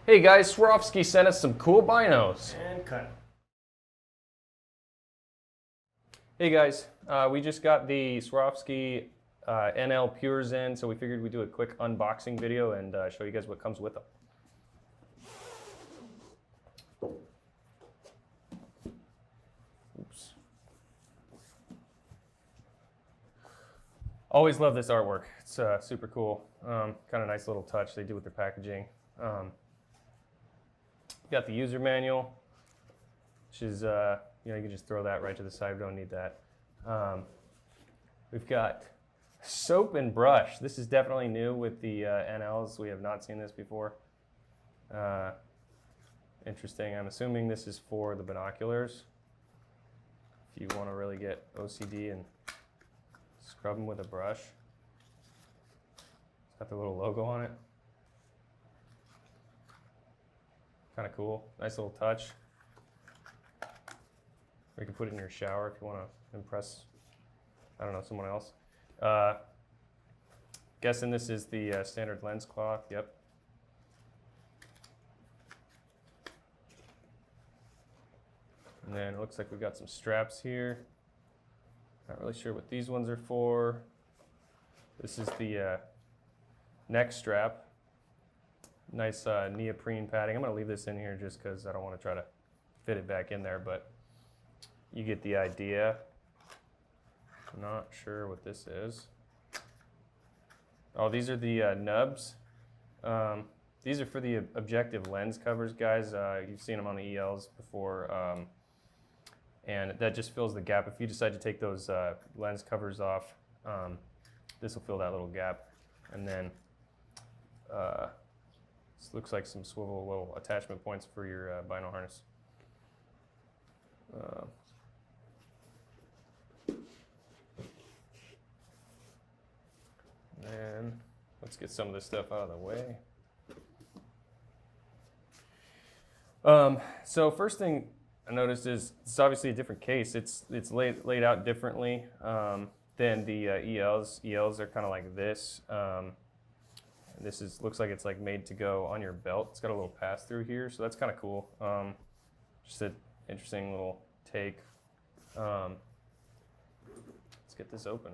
Hey guys, Swarovski sent us some cool binos. And cut. Hey guys, we just got the Swarovski NL Pures in, so we figured we'd do a quick unboxing video and show you guys what comes with them. Oops. Always love this artwork. It's super cool. Kind of nice little touch they do with their packaging. Got the user manual, which is, you can just throw that right to the side. We don't need that. We've got soap and brush. This is definitely new with the NLs. We have not seen this before. Interesting. I'm assuming this is for the binoculars. If you want to really get OCD and scrub them with a brush. It's got the little logo on it. Kind of cool. Nice little touch. Or you can put it in your shower if you want to impress, I don't know, someone else. Guessing this is the standard lens cloth. Yep. And then it looks like we've got some straps here. Not really sure what these ones are for. This is the neck strap. Nice neoprene padding. I'm going to leave this in here just because I don't want to try to fit it back in there, but you get the idea. I'm not sure what this is. Oh, these are the nubs. These are for the objective lens covers, guys. You've seen them on the ELs before. And that just fills the gap. If you decide to take those lens covers off, this will fill that little gap. And then this looks like some swivel little attachment points for your bino harness. And let's get some of this stuff out of the way. So first thing I noticed is it's obviously a different case. It's laid out differently than the ELs. ELs are kind of like this. This looks like it's like made to go on your belt. It's got a little pass through here, so that's kind of cool. Just an interesting little take. Let's get this open.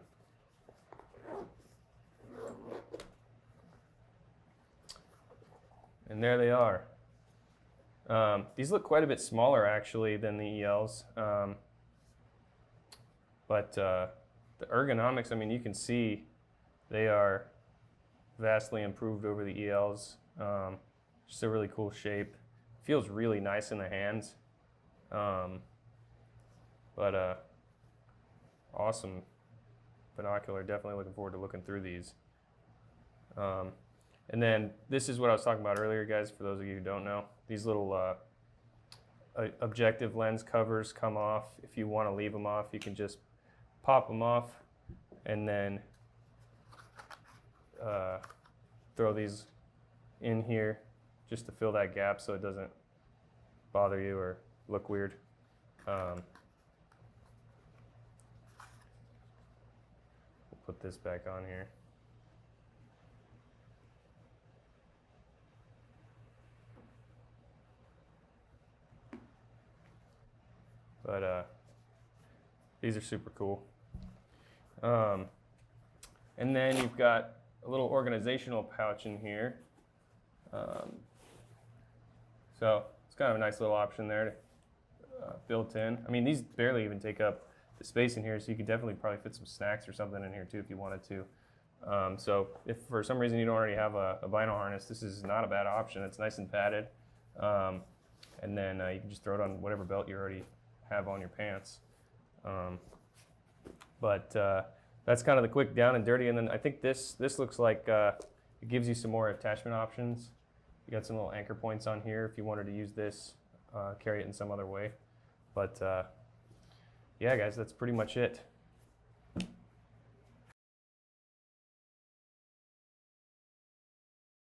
And there they are. These look quite a bit smaller actually than the ELs. But the ergonomics, I mean, you can see they are vastly improved over the ELs. Just a really cool shape. Feels really nice in the hands. Awesome binocular. Definitely looking forward to looking through these. And then this is what I was talking about earlier, guys, for those of you who don't know. These little objective lens covers come off. If you want to leave them off, you can just pop them off and then throw these in here just to fill that gap so it doesn't bother you or look weird. We'll put this back on here. But these are super cool. And then you've got a little organizational pouch in here. So it's kind of a nice little option there built in. I mean, these barely even take up the space in here, so you could definitely probably fit some snacks or something in here too if you wanted to. So if for some reason you don't already have a bino harness, this is not a bad option. It's nice and padded. And then you can just throw it on whatever belt you already have on your pants. That's kind of the quick down and dirty. And then I think this looks like it gives you some more attachment options. You got some little anchor points on here if you wanted to use this, carry it in some other way. But yeah, guys, that's pretty much it.